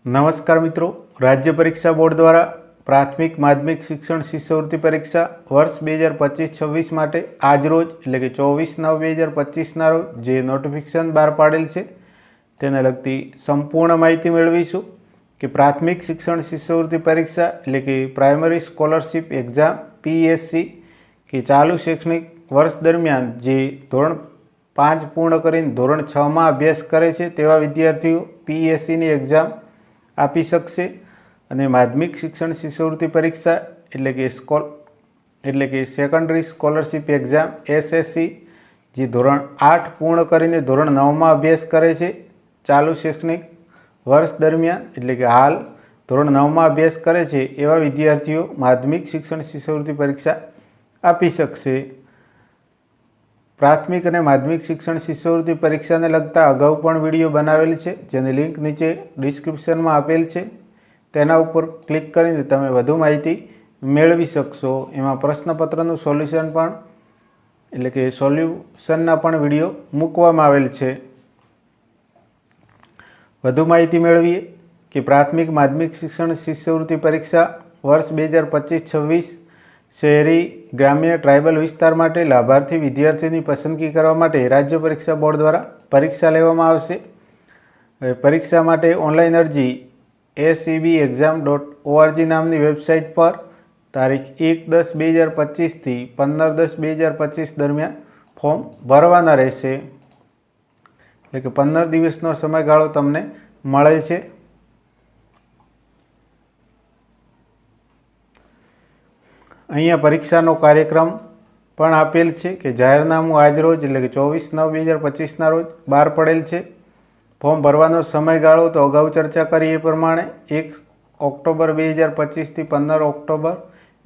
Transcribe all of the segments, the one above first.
नमस्कार मित्रों, राज्य परीक्षा बोर्ड द्वारा प्राथमिक माध्यमिक शिक्षण शिष्यवृत्ति परीक्षा वर्ष 2025-26 माटे आज रोज એટલે કે 24/9/2025 रोज જે નોટિફિકેશન બહાર પાડેલ છે તેને લગતી સંપૂર્ણ માહિતી મેળવીશું કે પ્રાથમિક શિક્ષણ શિષ્યવૃત્તિ પરીક્ષા એટલે કે પ્રાઇમરી સ્કોલરશિપ એક્ઝામ PSC કે ચાલુ શૈક્ષણિક વર્ષ દરમિયાન જે ધોરણ 5 પૂર્ણ કરીને ધોરણ 6 માં અભ્યાસ કરે છે તેવા વિદ્યાર્થીઓ PSC ની એક્ઝામ આપી શકશે અને માધ્યમિક શિક્ષણ શિષ્યવૃત્તિ પરીક્ષા એટલે કે સેકન્ડરી સ્કોલરશિપ એક્ઝામ SSC જે ધોરણ 8 પૂર્ણ કરીને ધોરણ 9 માં અભ્યાસ કરે છે ચાલુ શૈક્ષણિક વર્ષ દરમિયાન એટલે કે હાલ ધોરણ 9 માં અભ્યાસ કરે છે એવા વિદ્યાર્થીઓ માધ્યમિક શિક્ષણ શિષ્યવૃત્તિ પરીક્ષા આપી શકશે। પ્રાથમિક અને માધ્યમિક શિક્ષણ શિષ્યવૃત્તિ પરીક્ષાને લગતા અગાઉ પણ વિડીયો બનાવેલ છે જેની લિંક નીચે ડિસ્ક્રિપ્શનમાં આપેલ છે, તેના ઉપર ક્લિક કરીને તમે વધુ માહિતી મેળવી શકશો। એમાં પ્રશ્નપત્રનું સોલ્યુશન પણ એટલે કે સોલ્યુશનના પણ વિડીયો મૂકવામાં આવેલ છે। વધુ માહિતી મેળવીએ કે પ્રાથમિક માધ્યમિક શિક્ષણ શિષ્યવૃત્તિ પરીક્ષા વર્ષ 2025-26 શહેરી ગ્રામ્ય ટ્રાઇબલ વિસ્તાર માટે લાભાર્થી વિદ્યાર્થીઓની પસંદગી કરવા માટે રાજ્ય પરીક્ષા બોર્ડ દ્વારા પરીક્ષા લેવામાં આવશે। પરીક્ષા માટે ઓનલાઈન અરજી SEBexam.org નામની વેબસાઇટ પર તારીખ 1/10/2025 થી 15/10/2025 દરમિયાન ફોર્મ ભરવાના રહેશે, એટલે કે 15 દિવસનો સમયગાળો તમને મળે છે। અહીંયા પરીક્ષાનો કાર્યક્રમ પણ આપેલ છે કે જાહેરનામું આજ રોજ એટલે કે 24/9/2025 રોજ બહાર પડેલ છે। ફોર્મ ભરવાનો સમયગાળો તો અગાઉ ચર્ચા કરી એ પ્રમાણે 1 ઓક્ટોબર 2025 થી 15 ઓક્ટોબર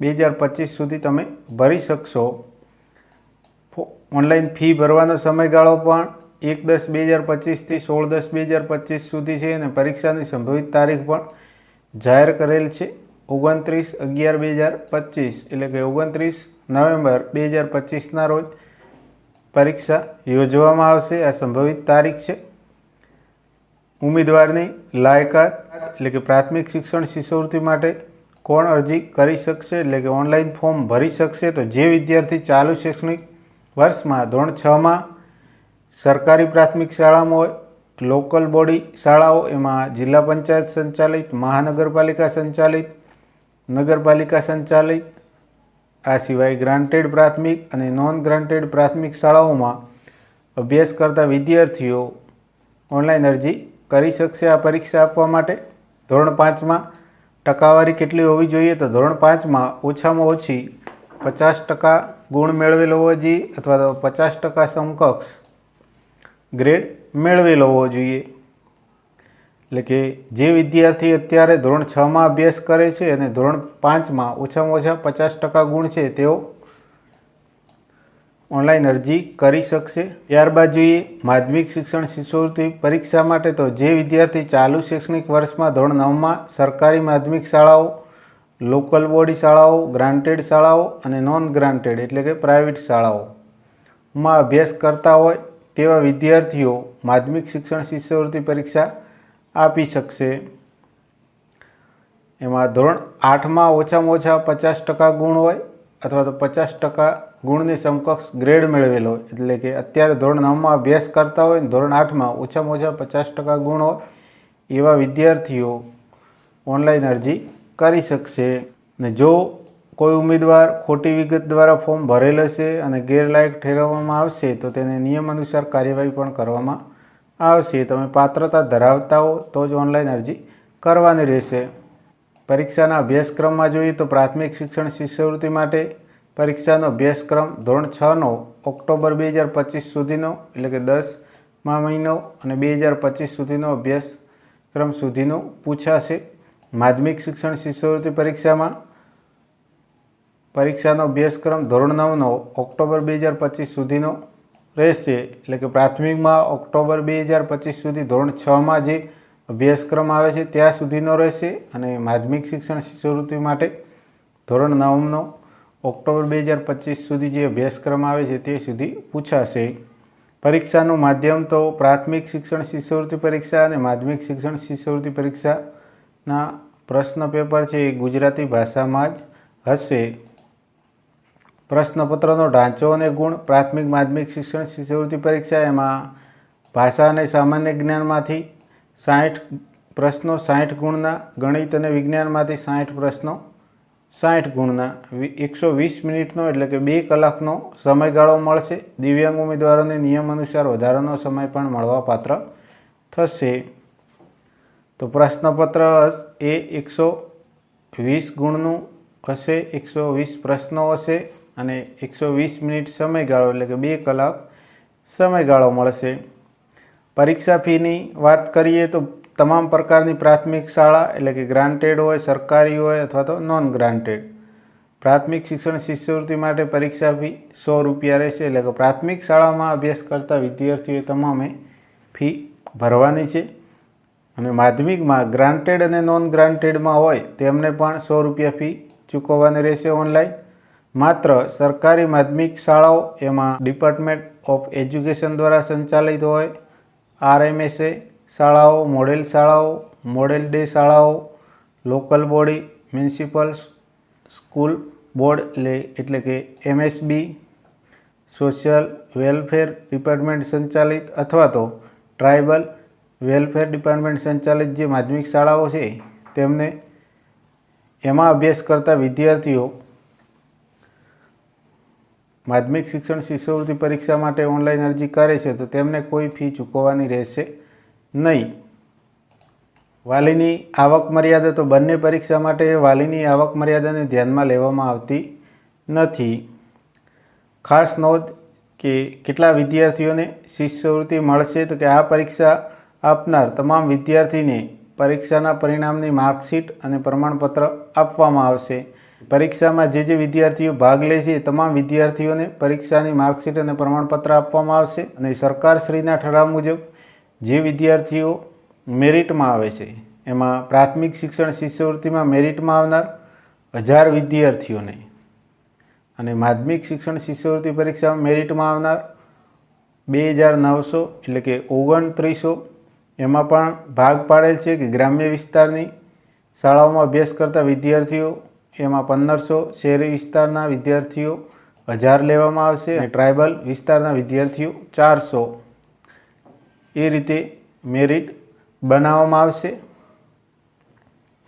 2025 સુધી તમે ભરી શકશો। ઓનલાઈન ફી ભરવાનો સમયગાળો પણ 1/10/2025 થી 16/10/2025 સુધી છે અને પરીક્ષાની સંભવિત તારીખ પણ જાહેર કરેલ છે 29/11/2025 એટલે કે 29 નવેમ્બર 2025 રોજ પરીક્ષા યોજવામાં આવશે। આ સંભવિત તારીખ છે। ઉમેદવારની લાયકાત એટલે કે પ્રાથમિક શિક્ષણ શિષ્યવૃત્તિ માટે કોણ અરજી કરી શકશે એટલે કે ઓનલાઈન ફોર્મ ભરી શકશે તો જે વિદ્યાર્થી ચાલુ શૈક્ષણિક વર્ષમાં ધોરણ 6 માં સરકારી પ્રાથમિક શાળામાં હોય, લોકલ બોડી શાળાઓ એમાં જિલ્લા પંચાયત સંચાલિત, મહાનગરપાલિકા સંચાલિત, નગરપાલિકા સંચાલિત, આ સિવાય ગ્રાન્ટેડ પ્રાથમિક અને નોન ગ્રાન્ટેડ પ્રાથમિક શાળાઓમાં અભ્યાસ કરતા વિદ્યાર્થીઓ ઓનલાઈન અરજી કરી શકશે આ પરીક્ષા આપવા માટે। ધોરણ 5માં ટકાવારી કેટલી હોવી જોઈએ તો ધોરણ 5માં ઓછામાં ઓછી 50% ગુણ મેળવેલો હોવો જોઈએ અથવા તો 50% સમકક્ષ ગ્રેડ મેળવેલો હોવો જોઈએ। એટલે કે જે વિદ્યાર્થી અત્યારે ધોરણ 6 માં અભ્યાસ કરે છે અને ધોરણ 5માં ઓછામાં ઓછા 50% ગુણ છે તેઓ ઓનલાઈન અરજી કરી શકશે। ત્યારબાદ જોઈએ માધ્યમિક શિક્ષણ શિષ્યવૃત્તિ પરીક્ષા માટે તો જે વિદ્યાર્થી ચાલુ શૈક્ષણિક વર્ષમાં ધોરણ 9માં સરકારી માધ્યમિક શાળાઓ, લોકલ બોડી શાળાઓ, ગ્રાન્ટેડ શાળાઓ અને નોન ગ્રાન્ટેડ એટલે કે પ્રાઇવેટ શાળાઓમાં અભ્યાસ કરતા હોય તેવા વિદ્યાર્થીઓ માધ્યમિક શિક્ષણ શિષ્યવૃત્તિ પરીક્ષા આપી શકશે। એમાં ધોરણ 8માં ઓછામાં ઓછા 50% ગુણ હોય અથવા તો 50% ગુણની સમકક્ષ ગ્રેડ મેળવેલો હોય, એટલે કે અત્યારે ધોરણ 9માં અભ્યાસ કરતા હોય ધોરણ 8માં ઓછામાં ઓછા 50% ગુણ હોય એવા વિદ્યાર્થીઓ ઓનલાઈન અરજી કરી શકશે। ને જો કોઈ ઉમેદવાર ખોટી વિગત દ્વારા ફોર્મ ભરેલ હશે અને ગેરલાયક ઠેરવવામાં આવશે તો તેને નિયમ અનુસાર કાર્યવાહી પણ કરવામાં આવશે। તમે પાત્રતા ધરાવતા હો તો જ ઓનલાઈન અરજી કરવાની રહેશે। પરીક્ષાના અભ્યાસક્રમમાં જોઈએ તો પ્રાથમિક શિક્ષણ શિષ્યવૃત્તિ માટે પરીક્ષાનો અભ્યાસક્રમ ધોરણ 6નો ઓક્ટોબર 2025 સુધીનો એટલે કે 10મા મહિનો અને 2025 સુધીનો અભ્યાસક્રમ સુધીનો પૂછાશે। માધ્યમિક શિક્ષણ શિષ્યવૃત્તિ પરીક્ષાનો અભ્યાસક્રમ ધોરણ 9નો ઓક્ટોબર 2025 સુધીનો રહેશે, એટલે કે પ્રાથમિકમાં ઓક્ટોબર 2025 સુધી ધોરણ 6માં જે અભ્યાસક્રમ આવે છે ત્યાં સુધીનો રહેશે અને માધ્યમિક શિક્ષણ શિષ્યવૃત્તિ માટે ધોરણ 9નો ઓક્ટોબર 2025 સુધી જે અભ્યાસક્રમ આવે છે તે સુધી પૂછાશે। પરીક્ષાનું માધ્યમ તો પ્રાથમિક શિક્ષણ શિષ્યવૃત્તિ પરીક્ષા અને માધ્યમિક શિક્ષણ શિષ્યવૃત્તિ પરીક્ષા ના પ્રશ્ન પેપર છે એ ગુજરાતી ભાષામાં જ હશે। પ્રશ્નપત્રનો ઢાંચો અને ગુણ પ્રાથમિક માધ્યમિક શિક્ષણ શિષ્યવૃત્તિ પરીક્ષા એમાં ભાષા અને સામાન્ય જ્ઞાનમાંથી 60 પ્રશ્નો 60 ગુણના, ગણિત અને વિજ્ઞાનમાંથી 60 પ્રશ્નો 60 ગુણના, 120 મિનિટનો એટલે કે 2 કલાકનો સમયગાળો મળશે। દિવ્યાંગ ઉમેદવારોને નિયમ અનુસાર વધારાનો સમય પણ મળવાપાત્ર થશે। તો પ્રશ્નપત્ર એ 120 ગુણનું હશે, 120 પ્રશ્નો હશે અને 120 મિનિટ સમયગાળો એટલે કે 2 કલાક સમયગાળો મળશે। પરીક્ષા ફીની વાત કરીએ તો તમામ પ્રકારની પ્રાથમિક શાળા એટલે કે ગ્રાન્ટેડ હોય, સરકારી હોય અથવા તો નોન ગ્રાન્ટેડ, પ્રાથમિક શિક્ષણ શિષ્યવૃત્તિ માટે પરીક્ષા ફી 100 રૂપિયા રહેશે। એટલે કે પ્રાથમિક શાળામાં અભ્યાસ કરતા વિદ્યાર્થીઓએ તમામે ફી ભરવાની છે અને માધ્યમિકમાં ગ્રાન્ટેડ અને નોન ગ્રાન્ટેડમાં હોય તેમને પણ 100 રૂપિયા ફી ચૂકવવાની રહેશે ઓનલાઈન। માત્ર સરકારી માધ્યમિક શાળાઓ એમાં ડિપાર્ટમેન્ટ ઓફ એજ્યુકેશન દ્વારા સંચાલિત હોય, RMSA શાળાઓ, મોડેલ શાળાઓ, મોડેલ ડે શાળાઓ, local body, municipal school board એટલે કે MSB, સોશિયલ વેલફેર ડિપાર્ટમેન્ટ સંચાલિત અથવા તો ટ્રાઇબલ વેલફેર ડિપાર્ટમેન્ટ સંચાલિત જે માધ્યમિક શાળાઓ છે તેમને એમાં અભ્યાસ કરતા વિદ્યાર્થીઓ માધ્યમિક શિક્ષણ શિષ્યવૃત્તિ પરીક્ષા માટે ઓનલાઈન અરજી કરે છે તો તેમને કોઈ ફી ચૂકવવાની રહેશે નહીં। વાલીની આવક મર્યાદા તો બંને પરીક્ષા માટે વાલીની આવક મર્યાદાને ધ્યાનમાં લેવામાં આવતી નથી। ખાસ નોંધ કે કેટલા વિદ્યાર્થીઓને શિષ્યવૃત્તિ મળશે તો કે આ પરીક્ષા આપનાર તમામ વિદ્યાર્થીને પરીક્ષાના પરિણામની માર્કશીટ અને પ્રમાણપત્ર આપવામાં આવશે। પરીક્ષામાં જે વિદ્યાર્થીઓ ભાગ લે છે તમામ વિદ્યાર્થીઓને પરીક્ષાની માર્કશીટ અને પ્રમાણપત્ર આપવામાં આવશે અને સરકારશ્રીના ઠરાવ મુજબ જે વિદ્યાર્થીઓ મેરિટમાં આવે છે એમાં પ્રાથમિક શિક્ષણ શિષ્યવૃત્તિમાં મેરિટમાં આવનાર 1000 વિદ્યાર્થીઓને અને માધ્યમિક શિક્ષણ શિષ્યવૃત્તિ પરીક્ષામાં મેરિટમાં આવનાર 2900 એટલે કે 2900 એમાં પણ ભાગ પાડેલ છે કે ગ્રામ્ય વિસ્તારની શાળાઓમાં અભ્યાસ કરતા વિદ્યાર્થીઓ એમાં 1500, શહેરી વિસ્તારના વિદ્યાર્થીઓ 1000 લેવામાં આવશે અને ટ્રાઇબલ વિસ્તારના વિદ્યાર્થીઓ 400 એ રીતે મેરિટ બનાવવામાં આવશે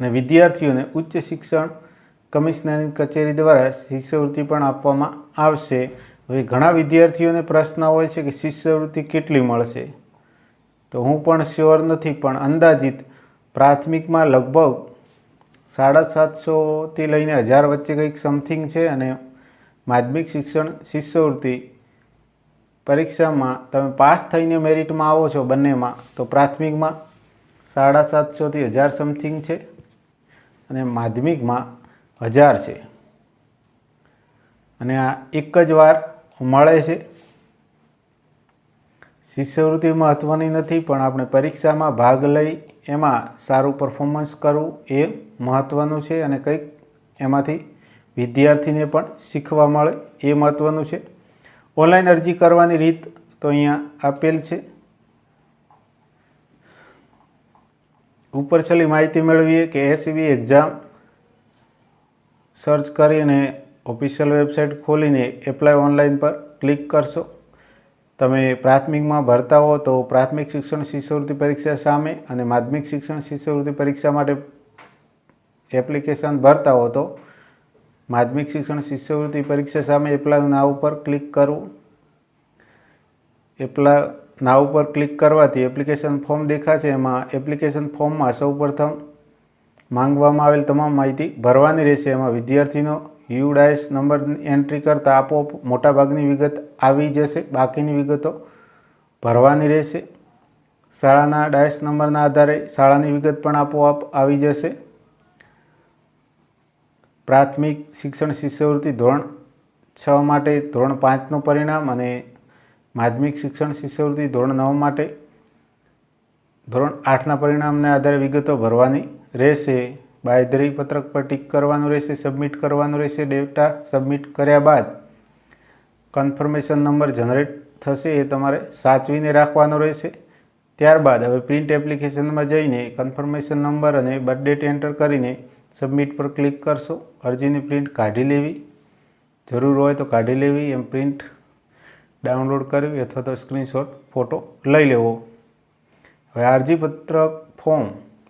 અને વિદ્યાર્થીઓને ઉચ્ચ શિક્ષણ કમિશનરની કચેરી દ્વારા શિષ્યવૃત્તિ પણ આપવામાં આવશે। હવે ઘણા વિદ્યાર્થીઓને પ્રશ્ન હોય છે કે શિષ્યવૃત્તિ કેટલી મળશે, તો હું પણ શ્યોર નથી પણ અંદાજિત પ્રાથમિકમાં લગભગ 750થી લઈને 1000 વચ્ચે કંઈક સમથિંગ છે અને માધ્યમિક શિક્ષણ શિષ્યવૃત્તિ પરીક્ષામાં તમે પાસ થઈને મેરિટમાં આવો છો બંનેમાં તો પ્રાથમિકમાં 750થી 1000 સમથિંગ છે અને માધ્યમિકમાં 1000 છે અને આ એક જ વાર મળે છે। શિષ્યવૃત્તિ મહત્ત્વની નથી પણ આપણે પરીક્ષામાં ભાગ લઈ એમાં સારું પરફોર્મન્સ કરવું એ મહત્ત્વનું છે અને કંઈક એમાંથી વિદ્યાર્થીને પણ શીખવા મળે એ મહત્ત્વનું છે। ઓનલાઈન અરજી કરવાની રીત તો અહીંયા આપેલ છે। ઉપર છેલ્લી માહિતી મેળવીએ કે SEB એક્ઝામ સર્ચ કરીને ઓફિશિયલ વેબસાઇટ ખોલીને એપ્લાય ઓનલાઈન પર ક્લિક કરશો। તમે પ્રાથમિકમાં ભરતા હો તો પ્રાથમિક શિક્ષણ શિષ્યવૃત્તિ પરીક્ષા સામે અને માધ્યમિક શિક્ષણ શિષ્યવૃત્તિ પરીક્ષા માટે એપ્લિકેશન ભરતા હો તો માધ્યમિક શિક્ષણ શિષ્યવૃત્તિ પરીક્ષા સામે એપ્લાય નાવ ઉપર ક્લિક કરવું। એપ્લાય નાવ ઉપર ક્લિક કરવાથી એપ્લિકેશન ફોર્મ દેખાશે। એમાં એપ્લિકેશન ફોર્મમાં સૌપ્રથમ માંગવામાં આવેલ તમામ માહિતી ભરવાની રહેશે। એમાં વિદ્યાર્થીનો UDAIS નંબર એન્ટ્રી કરતાં આપોઆપ મોટાભાગની વિગત આવી જશે, બાકીની વિગતો ભરવાની રહેશે। શાળાના ડાયસ નંબરના આધારે શાળાની વિગત પણ આપોઆપ આવી જશે। પ્રાથમિક શિક્ષણ શિષ્યવૃત્તિ ધોરણ 6 માટે ધોરણ 5નું પરિણામ અને માધ્યમિક શિક્ષણ શિષ્યવૃત્તિ ધોરણ 9 માટે ધોરણ 8ના પરિણામને આધારે વિગતો ભરવાની રહેશે। બાંયધરી પત્રક પર ટીક કરવાનું રહેશે, સબમિટ કરવાનું રહેશે। ડેટા સબમિટ કર્યા બાદ કન્ફર્મેશન નંબર જનરેટ થશે, એ તમારે સાચવીને રાખવાનો રહેશે। ત્યારબાદ હવે પ્રિન્ટ એપ્લિકેશનમાં જઈને કન્ફર્મેશન નંબર અને બર્થ ડેટ એન્ટર કરીને સબમિટ પર ક્લિક કરશો. અરજીની પ્રિન્ટ કાઢી લેવી, જરૂર હોય તો કાઢી લેવી, એમ પ્રિન્ટ ડાઉનલોડ કરવી અથવા તો સ્ક્રીનશોટ ફોટો લઈ લેવો. હવે અરજીપત્રક ફોર્મ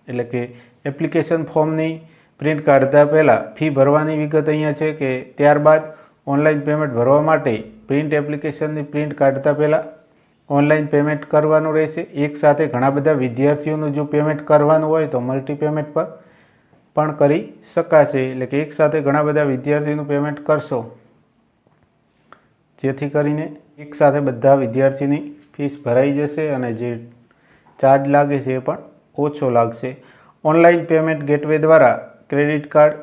એટલે કે એપ્લિકેશન ફોર્મની પ્રિન્ટ કાઢતા પહેલાં ફી ભરવાની વિગત અહીંયા છે કે ત્યારબાદ ઓનલાઈન પેમેન્ટ ભરવા માટે પ્રિન્ટ એપ્લિકેશનની પ્રિન્ટ કાઢતા પહેલાં ઓનલાઈન પેમેન્ટ કરવાનું રહેશે. એકસાથે ઘણા બધા વિદ્યાર્થીઓનું જો પેમેન્ટ કરવાનું હોય તો મલ્ટી પેમેન્ટ પર પણ કરી શકાશે. એટલે કે એકસાથે ઘણા બધા વિદ્યાર્થીઓનું પેમેન્ટ કરશો જેથી કરીને એકસાથે બધા વિદ્યાર્થીની ફીસ ભરાઈ જશે અને જે ચાર્જ લાગે છે એ પણ ઓછો લાગશે. ઓનલાઈન પેમેન્ટ ગેટવે દ્વારા credit card,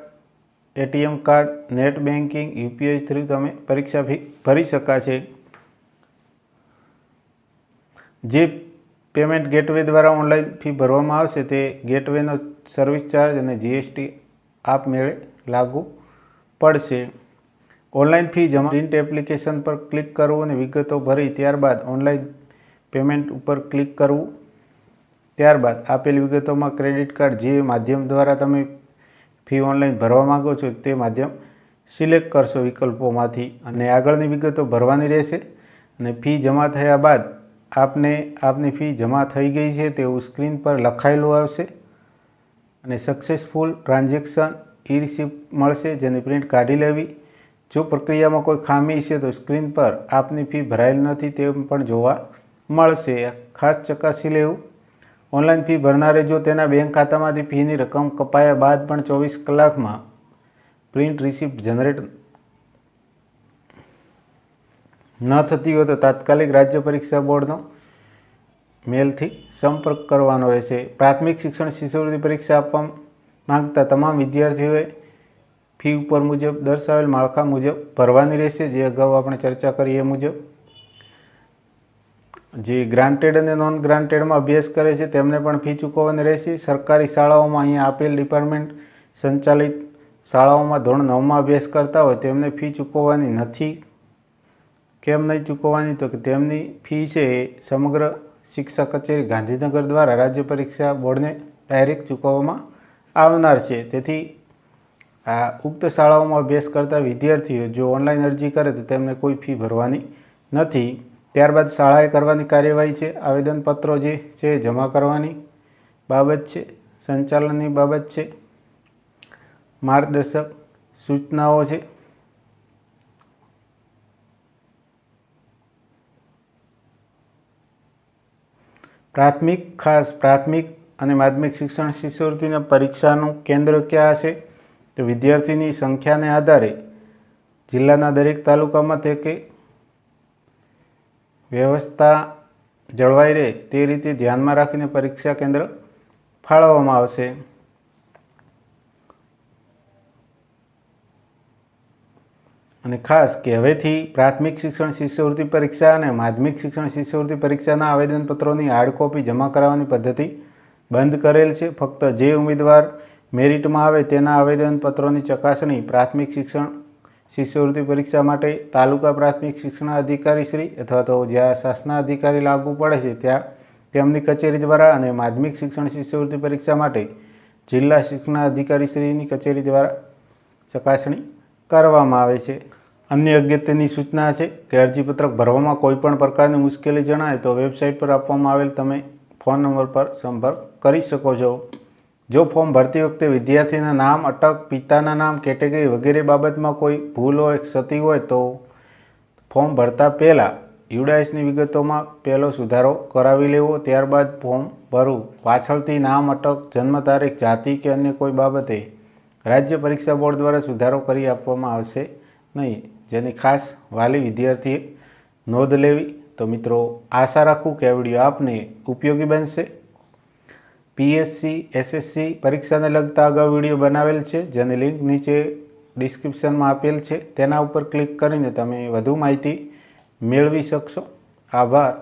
ATM card, net banking, UPI through તમે પરીક્ષા ફી ભરી શકાશે. જે પેમેન્ટ ગેટવે દ્વારા ઓનલાઈન ફી ભરવામાં આવશે તે ગેટવેનો સર્વિસ ચાર્જ અને જીએસટી આપમેળે લાગુ પડશે. ઓનલાઈન ફી જમા પ્રિન્ટ એપ્લિકેશન પર ક્લિક કરવું અને વિગતો ભરી ત્યારબાદ ઓનલાઈન પેમેન્ટ ઉપર ક્લિક કરવું. ત્યારબાદ આપેલ વિગતોમાં ક્રેડિટ કાર્ડ જે માધ્યમ દ્વારા તમે ફી ઓનલાઈન ભરવા માગો છો તે માધ્યમ સિલેક્ટ કરશો વિકલ્પોમાંથી અને આગળની વિગતો ભરવાની રહેશે. અને ફી જમા થયા બાદ આપની ફી જમા થઈ ગઈ છે તેવું સ્ક્રીન પર લખાયેલું આવશે અને સક્સેસફુલ ટ્રાન્ઝેક્શન ઈ રિસિપ્ટ મળશે જેની પ્રિન્ટ કાઢી લેવી. જો પ્રક્રિયામાં કોઈ ખામી છે તો સ્ક્રીન પર આપની ફી ભરાયેલ નથી તેમ પણ જોવા મળશે. ખાસ ચકાસી લેવું. ઓનલાઈન ફી ભરનારે જો તેના બેંક ખાતામાંથી ફીની રકમ કપાયા બાદ પણ 24 કલાકમાં પ્રિન્ટ રિસિપ્ટ જનરેટ ન થતી હોય તો તાત્કાલિક રાજ્ય પરીક્ષા બોર્ડનો મેલથી સંપર્ક કરવાનો રહેશે. પ્રાથમિક શિક્ષણ શિષ્યવૃત્તિ પરીક્ષા આપવા માંગતા તમામ વિદ્યાર્થીઓએ ફી ઉપર મુજબ દર્શાવેલ માળખા મુજબ ભરવાની રહેશે. જે અગાઉ આપણે ચર્ચા કરી એ મુજબ જે ગ્રાન્ટેડ અને નોન ગ્રાન્ટેડમાં અભ્યાસ કરે છે તેમને પણ ફી ચૂકવવાની રહેશે. સરકારી શાળાઓમાં અહીંયા આપેલ ડિપાર્ટમેન્ટ સંચાલિત શાળાઓમાં ધોરણ 9માં અભ્યાસ કરતા હોય તેમને ફી ચૂકવવાની નથી. કેમ નહીં ચૂકવવાની? તો કે તેમની ફી છે એ સમગ્ર શિક્ષા કચેરી ગાંધીનગર દ્વારા રાજ્ય પરીક્ષા બોર્ડને ડાયરેક્ટ ચૂકવવામાં આવનાર છે. તેથી આ ઉક્ત શાળાઓમાં અભ્યાસ કરતા વિદ્યાર્થીઓ જો ઓનલાઈન અરજી કરે તો તેમને કોઈ ફી ભરવાની નથી. ત્યારબાદ શાળાએ કરવાની કાર્યવાહી છે આવેદનપત્રો જે છે જમા કરવાની બાબત છે, સંચાલનની બાબત છે, માર્ગદર્શક સૂચનાઓ છે. ખાસ પ્રાથમિક અને માધ્યમિક શિક્ષણ શિષ્યવૃત્તિના પરીક્ષાનું કેન્દ્ર ક્યાં હશે? તો વિદ્યાર્થીની સંખ્યાને આધારે જિલ્લાના દરેક તાલુકામાં તે કે વ્યવસ્થા જળવાઈ રહે તે રીતે ધ્યાનમાં રાખીને પરીક્ષા કેન્દ્ર ફાળવવામાં આવશે. અને ખાસ કે હવેથી પ્રાથમિક શિક્ષણ શિષ્યવૃત્તિ પરીક્ષા અને માધ્યમિક શિક્ષણ શિષ્યવૃત્તિ પરીક્ષાના આવેદનપત્રોની હાર્ડ કોપી જમા કરાવવાની પદ્ધતિ બંધ કરેલ છે. ફક્ત જે ઉમેદવાર મેરિટમાં આવે તેના આવેદનપત્રોની ચકાસણી પ્રાથમિક શિક્ષણ શિષ્યવૃત્તિ પરીક્ષા માટે તાલુકા પ્રાથમિક શિક્ષણ અધિકારી શ્રી અથવા તો જ્યાં શાસનાધિકારી લાગુ પડે છે ત્યાં તેમની કચેરી દ્વારા અને માધ્યમિક શિક્ષણ શિષ્યવૃત્તિ પરીક્ષા માટે જિલ્લા શિક્ષણાધિકારી શ્રીની કચેરી દ્વારા ચકાસણી કરવામાં આવે છે. અન્ય અગત્યની સૂચના છે કે અરજીપત્રક ભરવામાં કોઈપણ પ્રકારની મુશ્કેલી જણાય તો વેબસાઇટ પર આપવામાં આવેલ તમે ફોન નંબર પર સંપર્ક કરી શકો છો. જો ફોર્મ ભરતી વખતે વિદ્યાર્થીના નામ, અટક, પિતાના નામ, કેટેગરી વગેરે બાબતમાં કોઈ ભૂલ હોય, ક્ષતિ હોય તો ફોર્મ ભરતા પહેલાં યુડાઇસની વિગતોમાં પહેલો સુધારો કરાવી લેવો. ત્યારબાદ ફોર્મ ભરવું. પાછળથી નામ, અટક, જન્મ તારીખ, જાતિ કે અન્ય કોઈ બાબતે રાજ્ય પરીક્ષા બોર્ડ દ્વારા સુધારો કરી આપવામાં આવશે નહીં, જેની ખાસ વાલી વિદ્યાર્થીએ નોંધ લેવી. તો મિત્રો આશા રાખું કે આ વિડીયો આપને ઉપયોગી બનશે. પીએસસી એસએસસી પરીક્ષાને લગતા અગાઉ વિડીયો બનાવેલ છે જેની લિંક નીચે ડિસ્ક્રિપ્શનમાં આપેલ છે. તેના ઉપર ક્લિક કરીને તમે વધુ માહિતી મેળવી શકશો. આભાર.